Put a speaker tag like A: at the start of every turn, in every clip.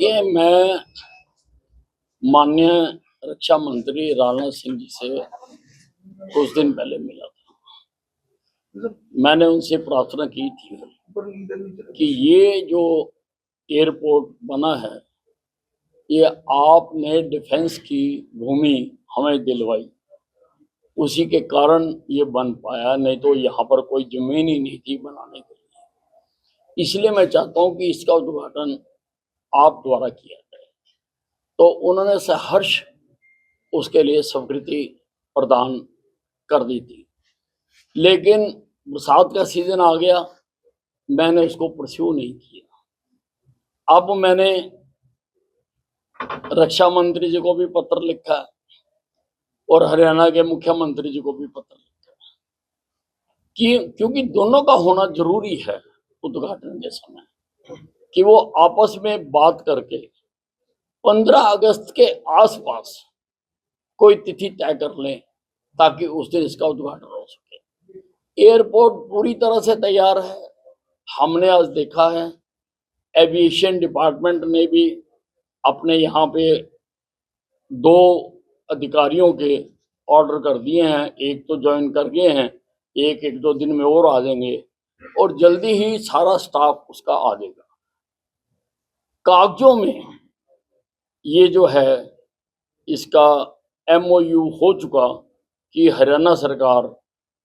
A: देखिए, मैं माननीय रक्षा मंत्री राजनाथ सिंह जी से कुछ दिन पहले मिला था। मैंने उनसे प्रार्थना की थी कि ये जो एयरपोर्ट बना है, ये आपने डिफेंस की भूमि हमें दिलवाई, उसी के कारण ये बन पाया, नहीं तो यहाँ पर कोई जमीन ही नहीं थी बनाने के लिए। इसलिए मैं चाहता हूँ कि इसका उद्घाटन आप द्वारा किया जाए। तो उन्होंने सहर्ष उसके लिए स्वीकृति प्रदान कर दी थी, लेकिन बरसात का सीजन आ गया, मैंने उसको परस्यू नहीं किया। अब मैंने रक्षा मंत्री जी को भी पत्र लिखा और हरियाणा के मुख्यमंत्री जी को भी पत्र लिखा कि क्योंकि दोनों का होना जरूरी है उद्घाटन के समय, कि वो आपस में बात करके 15 अगस्त के आसपास कोई तिथि तय कर लें ताकि उस दिन इसका उद्घाटन हो सके। एयरपोर्ट पूरी तरह से तैयार है, हमने आज देखा है। एविएशन डिपार्टमेंट ने भी अपने यहाँ पे 2 अधिकारियों के ऑर्डर कर दिए हैं, एक तो ज्वाइन कर गए हैं, एक 1-2 दिन में और आ जाएंगे और जल्दी ही सारा स्टाफ उसका आ जाएगा। कागजों में ये जो है इसका MOU हो चुका कि हरियाणा सरकार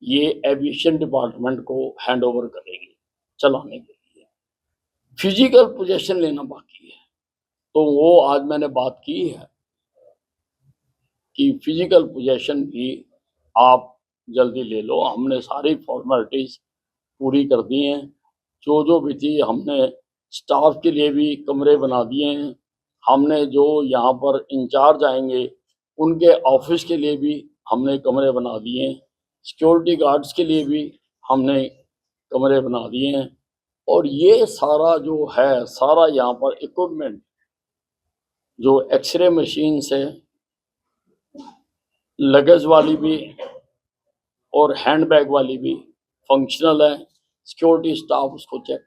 A: ये एविएशन डिपार्टमेंट को हैंड ओवर करेगी चलाने के लिए। फिजिकल पोजीशन लेना बाकी है, तो वो आज मैंने बात की है कि फिजिकल पोजीशन भी आप जल्दी ले लो। हमने सारी फॉर्मेलिटीज पूरी कर दी हैं, जो भी थी। हमने स्टाफ के लिए भी कमरे बना दिए हैं, हमने जो यहाँ पर इंचार्ज आएंगे उनके ऑफिस के लिए भी हमने कमरे बना दिए हैं, सिक्योरिटी गार्ड्स के लिए भी हमने कमरे बना दिए हैं। और ये सारा जो है, सारा यहाँ पर इक्विपमेंट जो एक्सरे मशीन से लगेज वाली भी और हैंडबैग वाली भी फंक्शनल है। सिक्योरिटी स्टाफ उसको चेक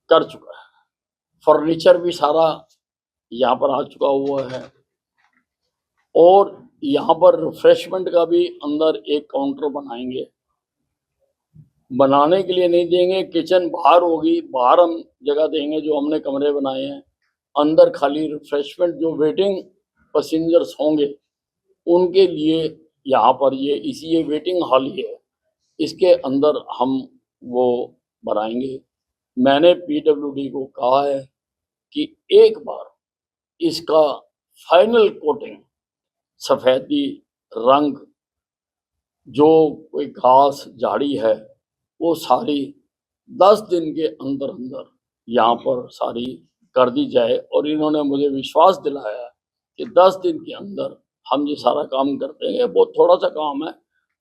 A: कर चुका है। फर्नीचर भी सारा यहाँ पर आ चुका हुआ है और यहाँ पर रिफ्रेशमेंट का भी अंदर एक काउंटर बनाएंगे। बनाने के लिए नहीं देंगे, किचन बाहर होगी, बाहर हम जगह देंगे जो हमने कमरे बनाए हैं। अंदर खाली रिफ्रेशमेंट जो वेटिंग पैसेंजर्स होंगे उनके लिए यहाँ पर ये वेटिंग हॉल ही है, इसके अंदर हम वो बनाएंगे। मैंने PWD को कहा है कि एक बार इसका फाइनल कोटिंग, सफेदी रंग, जो कोई घास झाड़ी है वो सारी 10 दिन के अंदर अंदर यहाँ पर सारी कर दी जाए। और इन्होंने मुझे विश्वास दिलाया कि 10 दिन के अंदर हम ये सारा काम कर देंगे। बहुत थोड़ा सा काम है,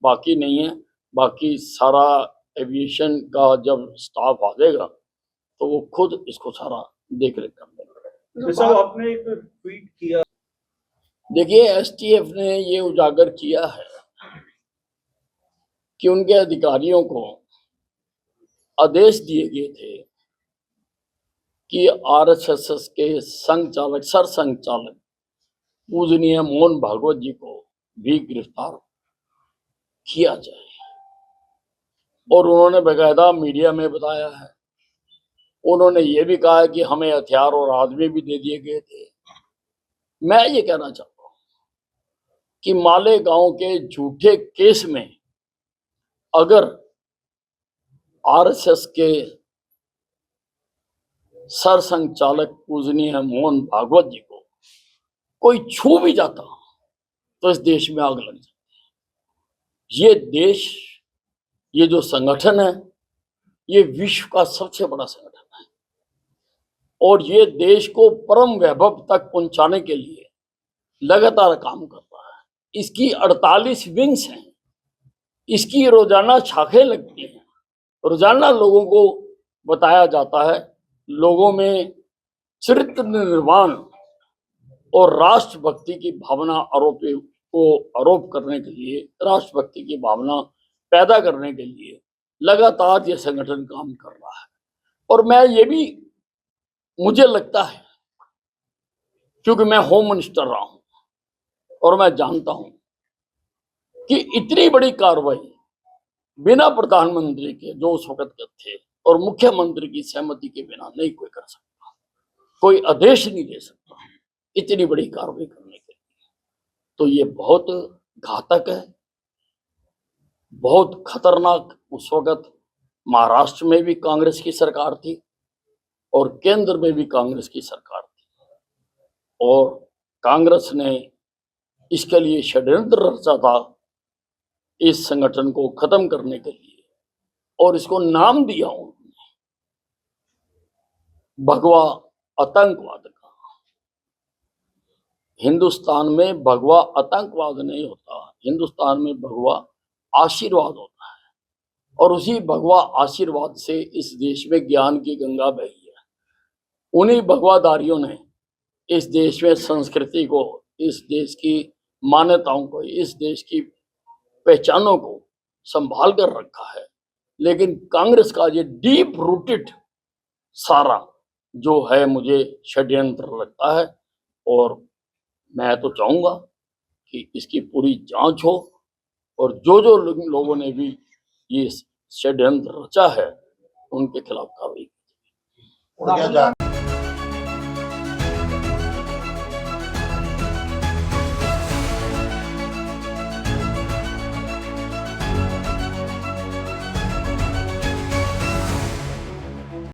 A: बाकी नहीं है। बाकी सारा एविएशन का जब स्टाफ आ जाएगा तो वो खुद इसको सारा देख रेख कर देगा।
B: जैसा आपने एक ट्वीट किया,
A: देखिए, STF ने ये उजागर किया है कि उनके अधिकारियों को आदेश दिए गए थे कि RSS के संघचालक, सरसंघचालक पूजनीय मोहन भागवत जी को भी गिरफ्तार किया जाए। और उन्होंने बेकायदा मीडिया में बताया है, उन्होंने ये भी कहा है कि हमें हथियार और आदमी भी दे दिए गए थे। मैं ये कहना चाहता हूँ कि मालेगांव के झूठे केस में अगर RSS के सरसंघचालक पूजनीय मोहन भागवत जी को कोई छू भी जाता तो इस देश में आग लग जाती। ये देश, ये जो संगठन है, ये विश्व का सबसे बड़ा संगठन है और ये देश को परम वैभव तक पहुंचाने के लिए लगातार काम कर रहा है। इसकी 48 विंग्स हैं, इसकी रोजाना शाखें लगती हैं, रोजाना लोगों को बताया जाता है। लोगों में चरित्र निर्माण और राष्ट्रभक्ति की भावना आरोप करने के लिए, राष्ट्रभक्ति की भावना पैदा करने के लिए लगातार ये संगठन काम कर रहा है। और मैं ये भी, मुझे लगता है क्योंकि मैं होम मिनिस्टर रहा हूं और मैं जानता हूं कि इतनी बड़ी कार्रवाई बिना प्रधानमंत्री के, जो उस वक्त के थे, और मुख्यमंत्री की सहमति के बिना नहीं कोई कर सकता, कोई आदेश नहीं दे सकता इतनी बड़ी कार्रवाई करने के लिए। तो ये बहुत घातक है, बहुत खतरनाक। उस वक्त महाराष्ट्र में भी कांग्रेस की सरकार थी और केंद्र में भी कांग्रेस की सरकार थी, और कांग्रेस ने इसके लिए षड्यंत्र रचा था इस संगठन को खत्म करने के लिए, और इसको नाम दिया उन्होंने भगवा आतंकवाद का। हिंदुस्तान में भगवा आतंकवाद नहीं होता, हिंदुस्तान में भगवा आशीर्वाद होता है, और उसी भगवा आशीर्वाद से इस देश में ज्ञान की गंगा बही है। उन्हीं भगवाधारियों ने इस देश में संस्कृति को, इस देश की मान्यताओं को, इस देश की पहचानों को संभाल कर रखा है। लेकिन कांग्रेस का ये डीप रूटेड सारा जो है, मुझे षड्यंत्र लगता है, और मैं तो चाहूंगा कि इसकी पूरी जांच हो, और जो लोगों ने भी ये षड्यंत्र रचा है उनके खिलाफ कार्रवाई।